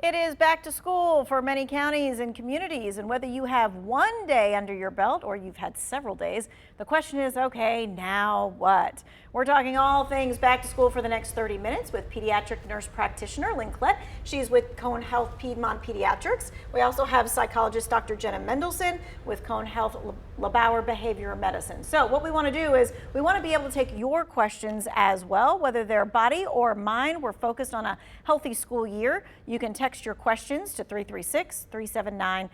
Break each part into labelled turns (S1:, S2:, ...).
S1: It is back to school for many counties and communities, and whether you have one day under your belt or you've had several days, the question is, okay, now what? We're talking all things back to school for the next 30 minutes with pediatric nurse practitioner Lynn Klett. She's with Cone Health Piedmont Pediatrics. We also have psychologist Dr. Jenna Mendelson with Cone Health LeBauer Behavioral Medicine. So what we want to do is we want to be able to take your questions as well, whether they're body or mind. We're focused on a healthy school year. You can text your questions to 336-379-5775.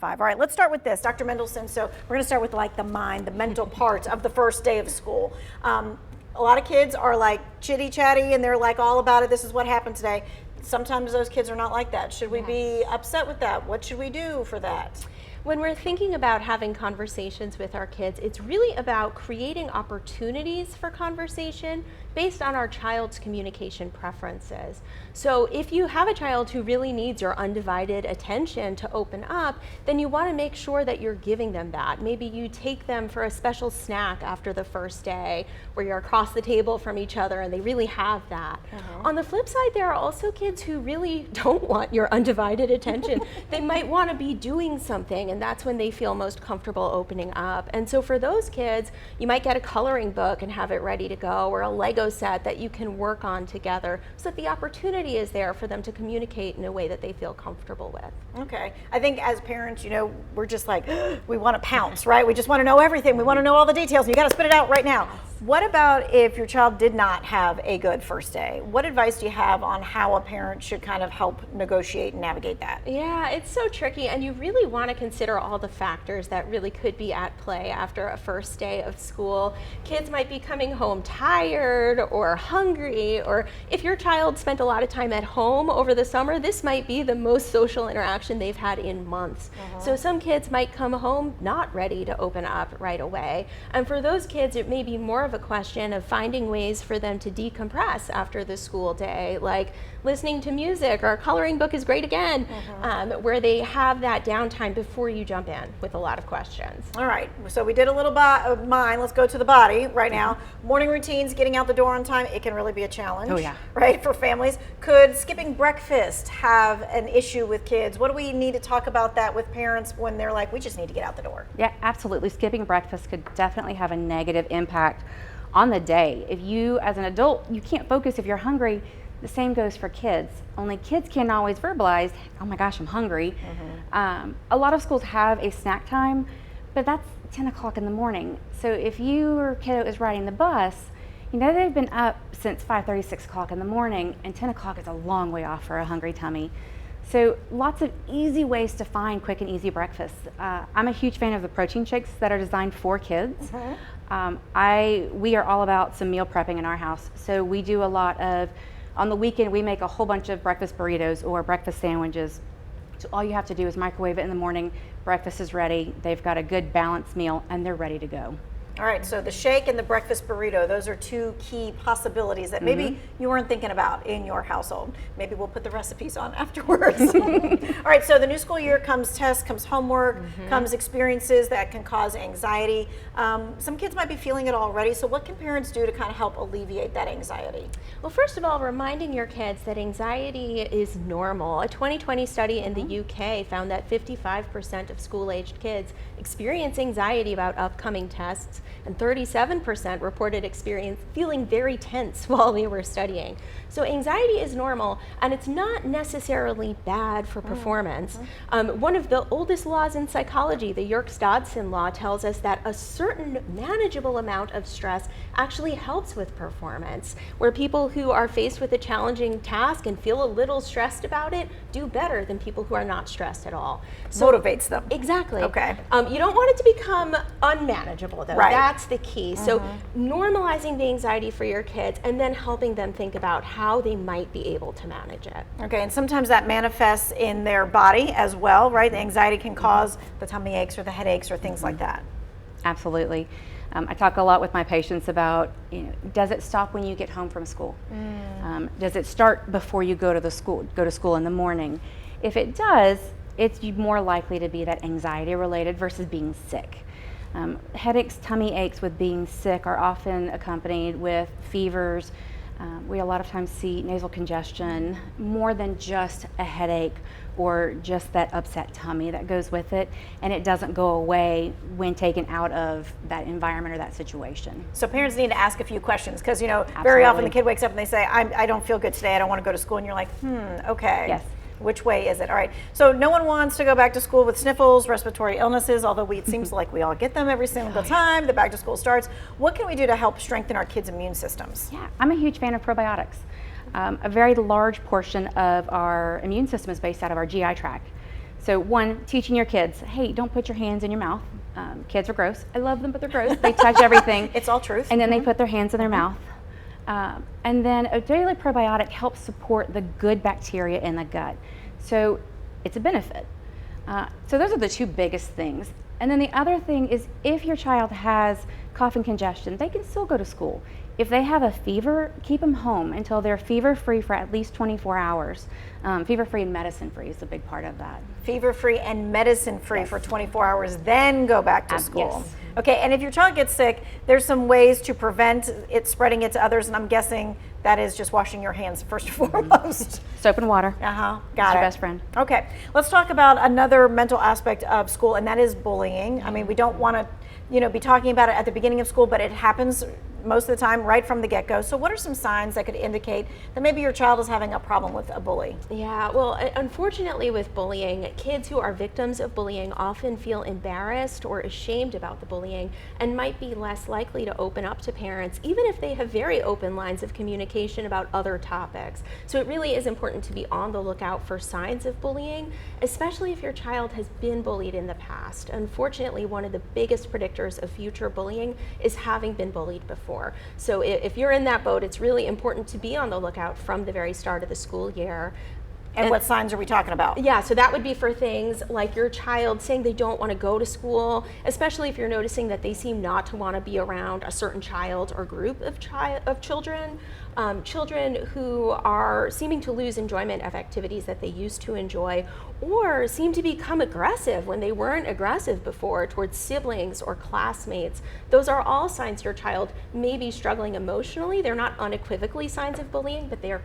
S1: All right, let's start with this, Dr. Mendelson. So we're going to start with like the mind, the mental part of the first day of school. A lot of kids are like chitty chatty and they're like all about it. This is what happened today. Sometimes those kids are not like that. Should we be upset with that? What should we do for that?
S2: When we're thinking about having conversations with our kids, it's really about creating opportunities for conversation based on our child's communication preferences. So if you have a child who really needs your undivided attention to open up, then you want to make sure that you're giving them that. Maybe you take them for a special snack after the first day where you're across the table from each other and they really have that. On the flip side, there are also kids who really don't want your undivided attention. They might want to be doing something, and that's when they feel most comfortable opening up. And so for those kids, you might get a coloring book and have it ready to go, or a Lego set that you can work on together so that the opportunity is there for them to communicate in a way that they feel comfortable with.
S1: Okay. I think as parents, you know, we're just like, we want to pounce, right? We just want to know everything. We want to know all the details. You got to spit it out right now. What about if your child did not have a good first day? What advice do you have on how a parent should kind of help negotiate and navigate that?
S2: Yeah, it's so tricky, and you really want to consider all the factors that really could be at play after a first day of school. Kids might be coming home tired or hungry, or if your child spent a lot of time at home over the summer, this might be the most social interaction they've had in months. So some kids might come home not ready to open up right away. And for those kids, it may be more of a question of finding ways for them to decompress after the school day, like listening to music, or a coloring book is great again, where they have that downtime before you jump in with a lot of questions.
S1: All right, so we did a little mind. Let's go to the body right now. Morning routines, getting out the door on time, it can really be a challenge.
S3: Oh yeah.
S1: Right, for families. Could skipping breakfast have an issue with kids? What do we need to talk about that with parents when they're like, we just need to get out the door?
S3: Yeah, absolutely. Skipping breakfast could definitely have a negative impact on the day. If you, as an adult, you can't focus if you're hungry, the same goes for kids. Only kids can't always verbalize, oh my gosh, I'm hungry. A lot of schools have a snack time, but that's 10 o'clock in the morning. So if your kiddo is riding the bus, you know they've been up since 5:30, 6 o'clock in the morning, and 10 o'clock is a long way off for a hungry tummy. So lots of easy ways to find quick and easy breakfasts. I'm a huge fan of the protein shakes that are designed for kids. We are all about some meal prepping in our house. So we do a lot of, on the weekend, we make a whole bunch of breakfast burritos or breakfast sandwiches. So all you have to do is microwave it in the morning, breakfast is ready, they've got a good balanced meal, and they're ready to go.
S1: All right, so the shake and the breakfast burrito, those are two key possibilities that maybe you weren't thinking about in your household. Maybe we'll put the recipes on afterwards. All right, so the new school year comes tests, comes homework, comes experiences that can cause anxiety. Some kids might be feeling it already, so what can parents do to kind of help alleviate that anxiety?
S2: Well, first of all, reminding your kids that anxiety is normal. A 2020 study in the UK found that 55% of school-aged kids experience anxiety about upcoming tests, and 37% reported feeling very tense while they were studying. So anxiety is normal, and it's not necessarily bad for performance. One of the oldest laws in psychology, the Yerkes-Dodson law, tells us that a certain manageable amount of stress actually helps with performance, where people who are faced with a challenging task and feel a little stressed about it do better than people who are not stressed at all.
S1: So, motivates them.
S2: Exactly.
S1: Okay.
S2: You don't want it to become unmanageable, though.
S1: Right.
S2: That's the key. So normalizing the anxiety for your kids and then helping them think about how they might be able to manage it.
S1: Okay, and sometimes that manifests in their body as well, right? The anxiety can cause the tummy aches or the headaches or things like that.
S3: Absolutely. I talk a lot with my patients about, does it stop when you get home from school? Does it start before you go to school in the morning? If it does, it's more likely to be that anxiety related versus being sick. Headaches, tummy aches with being sick are often accompanied with fevers, We a lot of times see nasal congestion more than just a headache or just that upset tummy that goes with it, and it doesn't go away when taken out of that environment or that situation.
S1: So parents need to ask a few questions because, very
S3: Absolutely.
S1: often the kid wakes up and they say, I don't feel good today, I don't want to go to school, and you're like, okay.
S3: Yes.
S1: Which way is it? All right. So no one wants to go back to school with sniffles, respiratory illnesses, although it seems like we all get them every single time the back to school starts. What can we do to help strengthen our kids' immune systems?
S3: Yeah, I'm a huge fan of probiotics. A very large portion of our immune system is based out of our GI tract. So one, teaching your kids, hey, don't put your hands in your mouth. Kids are gross. I love them, but they're gross. They touch everything.
S1: It's all truth.
S3: And then they put their hands in their mouth. And then a daily probiotic helps support the good bacteria in the gut. So it's a benefit. So those are the two biggest things. And then the other thing is if your child has cough and congestion, they can still go to school. If they have a fever, keep them home until they're fever-free for at least 24 hours. Fever-free and medicine-free is a big part of that.
S1: Fever-free and medicine-free for 24 hours, then go back to school.
S3: Yes.
S1: Okay, and if your child gets sick, there's some ways to prevent it spreading it to others, and I'm guessing that is just washing your hands first and foremost.
S3: Soap and water.
S1: Got
S3: It's
S1: it.
S3: your best friend.
S1: Okay, let's talk about another mental aspect of school, and that is bullying. I mean, we don't want to, be talking about it at the beginning of school, but it happens most of the time right from the get-go. So what are some signs that could indicate that maybe your child is having a problem with a bully?
S2: Yeah, well, unfortunately with bullying, kids who are victims of bullying often feel embarrassed or ashamed about the bullying and might be less likely to open up to parents, even if they have very open lines of communication about other topics. So it really is important to be on the lookout for signs of bullying, especially if your child has been bullied in the past. Unfortunately, one of the biggest predictors of future bullying is having been bullied before. So if you're in that boat, it's really important to be on the lookout from the very start of the school year.
S1: And what signs are we talking about?
S2: Yeah, so that would be for things like your child saying they don't want to go to school, especially if you're noticing that they seem not to want to be around a certain child or group of children. Children who are seeming to lose enjoyment of activities that they used to enjoy, or seem to become aggressive when they weren't aggressive before towards siblings or classmates. Those are all signs your child may be struggling emotionally. They're not unequivocally signs of bullying, but there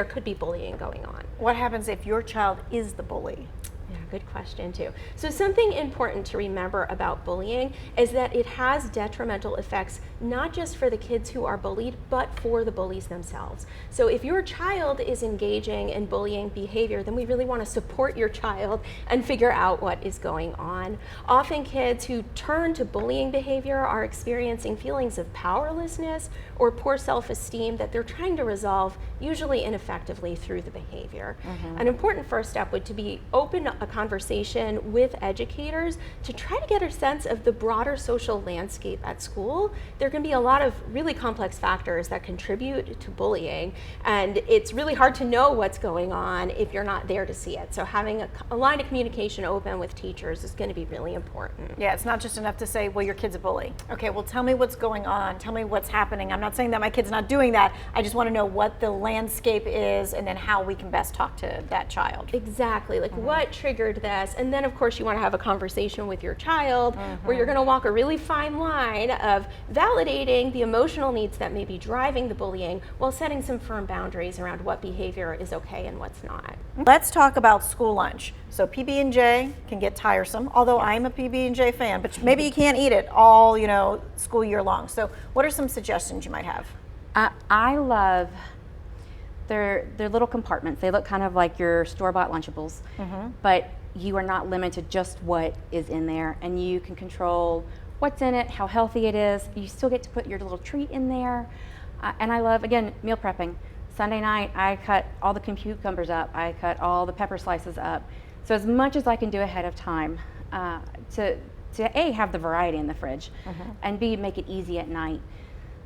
S2: could be bullying going on.
S1: What happens if your child is the bully?
S2: Yeah, good question too. So something important to remember about bullying is that it has detrimental effects, not just for the kids who are bullied, but for the bullies themselves. So if your child is engaging in bullying behavior, then we really want to support your child and figure out what is going on. Often kids who turn to bullying behavior are experiencing feelings of powerlessness or poor self-esteem that they're trying to resolve, usually ineffectively through the behavior. An important first step would to be open a conversation with educators to try to get a sense of the broader social landscape at school. There can be a lot of really complex factors that contribute to bullying, and it's really hard to know what's going on if you're not there to see it. So having a line of communication open with teachers is going to be really important.
S1: Yeah, it's not just enough to say, well, your kid's a bully. Okay, well, tell me what's going on. Tell me what's happening. I'm not saying that my kid's not doing that. I just want to know what the landscape is and then how we can best talk to that child.
S2: Exactly, like what triggered this, and then of course you want to have a conversation with your child where you're going to walk a really fine line of validating the emotional needs that may be driving the bullying while setting some firm boundaries around what behavior is okay and what's not.
S1: Let's talk about school lunch. So PB&J can get tiresome, although I'm a PB&J fan, but maybe you can't eat it all, school year long. So what are some suggestions you might have?
S3: I love their little compartments. They look kind of like your store-bought Lunchables, but you are not limited just what is in there, and you can control what's in it, how healthy it is. You still get to put your little treat in there. And I love, again, meal prepping. Sunday night, I cut all the cucumbers up. I cut all the pepper slices up. So as much as I can do ahead of time to A, have the variety in the fridge, and B, make it easy at night.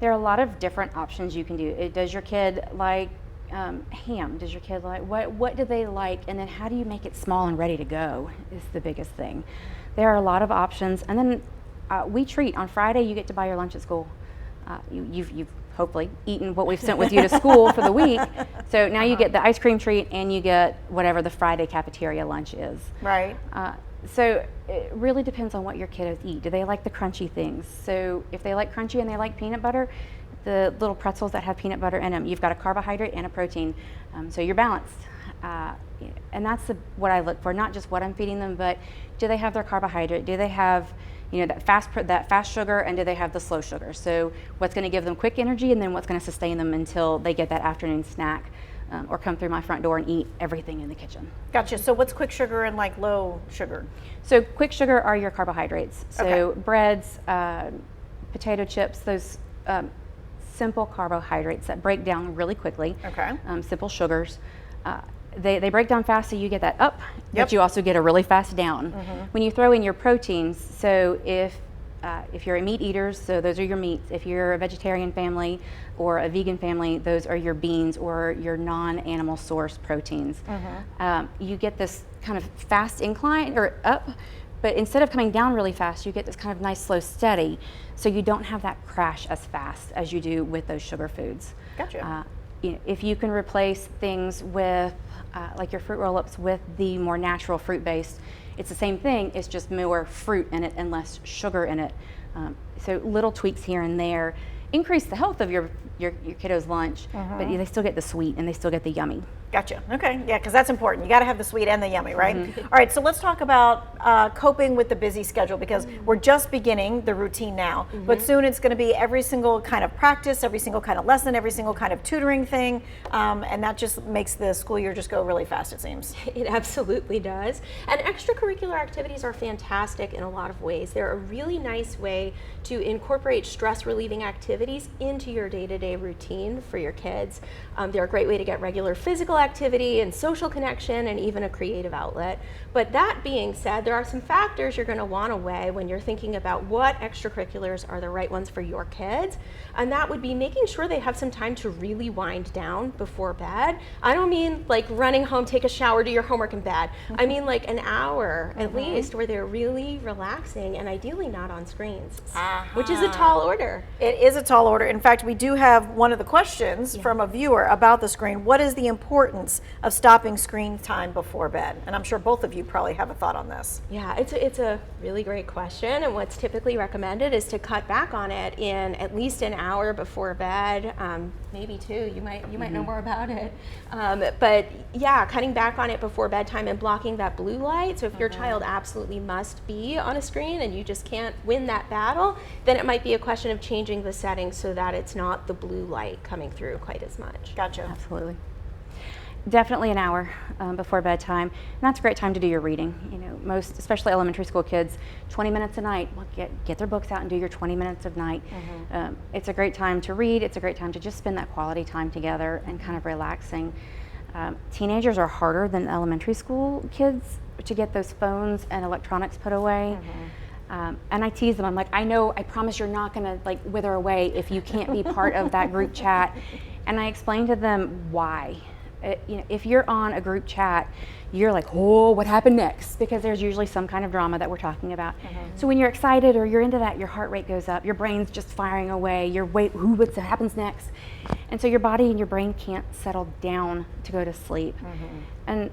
S3: There are a lot of different options you can do. Does your kid like ham? Does your kid like, what do they like? And then how do you make it small and ready to go is the biggest thing. There are a lot of options. And then we treat. On Friday, you get to buy your lunch at school. You've hopefully eaten what we've sent with you to school for the week. So now you get the ice cream treat and you get whatever the Friday cafeteria lunch is.
S1: Right.
S3: So it really depends on what your kiddos eat. Do they like the crunchy things? So if they like crunchy and they like peanut butter, the little pretzels that have peanut butter in them. You've got a carbohydrate and a protein, so you're balanced. And that's what I look for, not just what I'm feeding them, but do they have their carbohydrate? Do they have, that fast sugar, and do they have the slow sugar? So what's going to give them quick energy, and then what's going to sustain them until they get that afternoon snack, or come through my front door and eat everything in the kitchen.
S1: Gotcha. So what's quick sugar and like low sugar?
S3: So quick sugar are your carbohydrates. So
S1: Okay.
S3: breads, potato chips, those simple carbohydrates that break down really quickly.
S1: Okay.
S3: Simple sugars. They break down fast, so you get that up,
S1: Yep.
S3: but you also get a really fast down. When you throw in your proteins, so if you're a meat eaters, so those are your meats. If you're a vegetarian family or a vegan family, those are your beans or your non-animal source proteins. You get this kind of fast incline or up, but instead of coming down really fast, you get this kind of nice slow steady, so you don't have that crash as fast as you do with those sugar foods.
S1: Gotcha.
S3: If you can replace things with like your fruit roll-ups with the more natural fruit-based, it's the same thing, it's just more fruit in it and less sugar in it. So little tweaks here and there increase the health of your kiddo's lunch, but they still get the sweet and they still get the yummy.
S1: Gotcha. Okay. Yeah, because that's important. You got to have the sweet and the yummy, right? All right. So let's talk about coping with the busy schedule, because we're just beginning the routine now, but soon it's going to be every single kind of practice, every single kind of lesson, every single kind of tutoring thing, and that just makes the school year just go really fast, it seems.
S2: It absolutely does. And extracurricular activities are fantastic in a lot of ways. They're a really nice way to incorporate stress relieving activities into your day-to-day routine for your kids. They're a great way to get regular physical activity and social connection and even a creative outlet. But that being said, there are some factors you're going to want to weigh when you're thinking about what extracurriculars are the right ones for your kids. And that would be making sure they have some time to really wind down before bed. I don't mean like running home, take a shower, do your homework in bed. I mean like an hour at least where they're really relaxing and ideally not on screens, which is a tall order.
S1: It is a tall order. In fact, we do have one of the questions from a viewer about the screen. What is the importance of stopping screen time before bed? And I'm sure both of you probably have a thought on this.
S2: Yeah, it's a really great question, and what's typically recommended is to cut back on it in at least an hour before bed, maybe two. You might know more about it, but yeah, cutting back on it before bedtime and blocking that blue light. So if your child absolutely must be on a screen and you just can't win that battle, then it might be a question of changing the settings so that it's not the blue light coming through quite as much.
S1: Gotcha.
S3: Absolutely. Definitely an hour before bedtime. And that's a great time to do your reading. Most, especially elementary school kids, 20 minutes a night. Well, get their books out and do your 20 minutes of night. It's a great time to read. It's a great time to just spend that quality time together and kind of relaxing. Teenagers are harder than elementary school kids to get those phones and electronics put away. And I tease them. I'm like, I promise you're not going to like wither away if you can't be part of that group chat. And I explain to them why. If you're on a group chat, you're like, oh, what happened next? Because there's usually some kind of drama that we're talking about. So when you're excited or you're into that, your heart rate goes up, your brain's just firing away, what happens next? And so your body and your brain can't settle down to go to sleep. And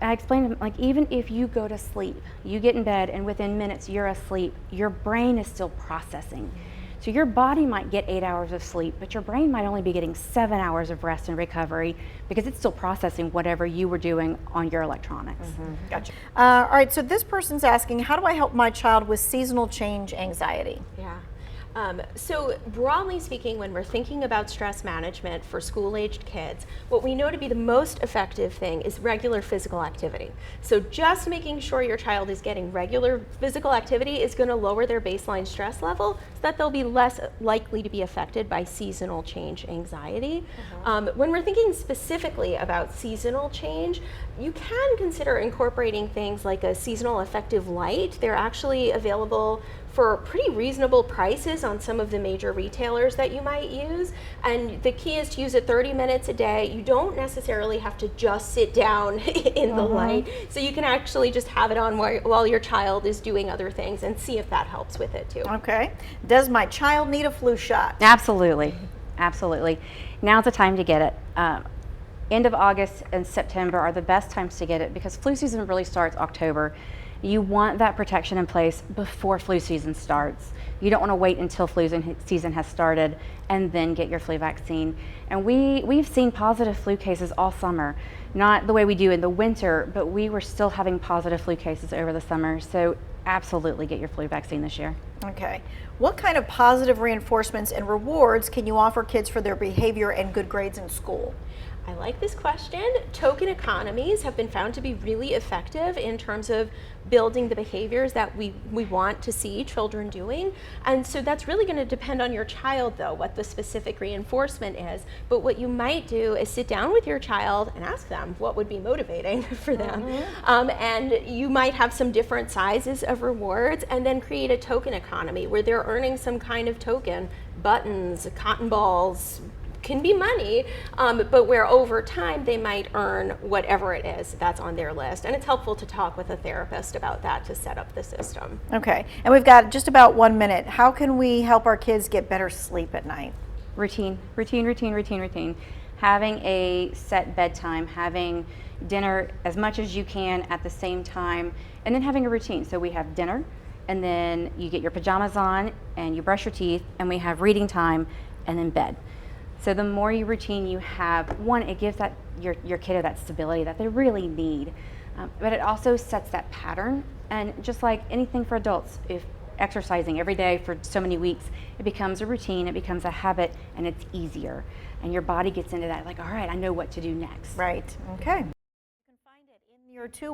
S3: I explained to them, like, even if you go to sleep, you get in bed and within minutes you're asleep, your brain is still processing. So your body might get 8 hours of sleep, but your brain might only be getting 7 hours of rest and recovery because it's still processing whatever you were doing on your electronics.
S1: Gotcha. All right, so this person's asking, how do I help my child with seasonal change anxiety?
S2: Yeah. So broadly speaking, when we're thinking about stress management for school-aged kids, what we know to be the most effective thing is regular physical activity. So just making sure your child is getting regular physical activity is going to lower their baseline stress level so that they'll be less likely to be affected by seasonal change anxiety. When we're thinking specifically about seasonal change, you can consider incorporating things like a seasonal affective light. They're actually available for pretty reasonable prices on some of the major retailers that you might use. And the key is to use it 30 minutes a day. You don't necessarily have to just sit down in the light. So you can actually just have it on while your child is doing other things and see if that helps with it too.
S1: Okay. Does my child need a flu shot?
S3: Absolutely. Absolutely. Now's the time to get it. End of August and September are the best times to get it because flu season really starts October. You want that protection in place before flu season starts. You don't want to wait until flu season has started and then get your flu vaccine. And we've seen positive flu cases all summer. Not the way we do in the winter, but we were still having positive flu cases over the summer. So absolutely get your flu vaccine this year.
S1: Okay. What kind of positive reinforcements and rewards can you offer kids for their behavior and good grades in school?
S2: I like this question. Token economies have been found to be really effective in terms of building the behaviors that we want to see children doing. And so that's really going to depend on your child, though, what the specific reinforcement is. But what you might do is sit down with your child and ask them what would be motivating for them. And you might have some different sizes of rewards and then create a token economy where they're earning some kind of token, buttons, cotton balls, can be money, but where over time they might earn whatever it is that's on their list. And it's helpful to talk with a therapist about that to set up the system.
S1: Okay, and we've got just about 1 minute. How can we help our kids get better sleep at night?
S3: Routine. Having a set bedtime, having dinner as much as you can at the same time, and then having a routine. So we have dinner, and then you get your pajamas on, and you brush your teeth, and we have reading time, and then bed. So the more routine you have, one, it gives that your kiddo that stability that they really need, but it also sets that pattern. And just like anything for adults, if exercising every day for so many weeks, it becomes a routine, it becomes a habit, and it's easier. And your body gets into that, like, all right, I know what to do next.
S1: Right. Okay. You can find it in your 2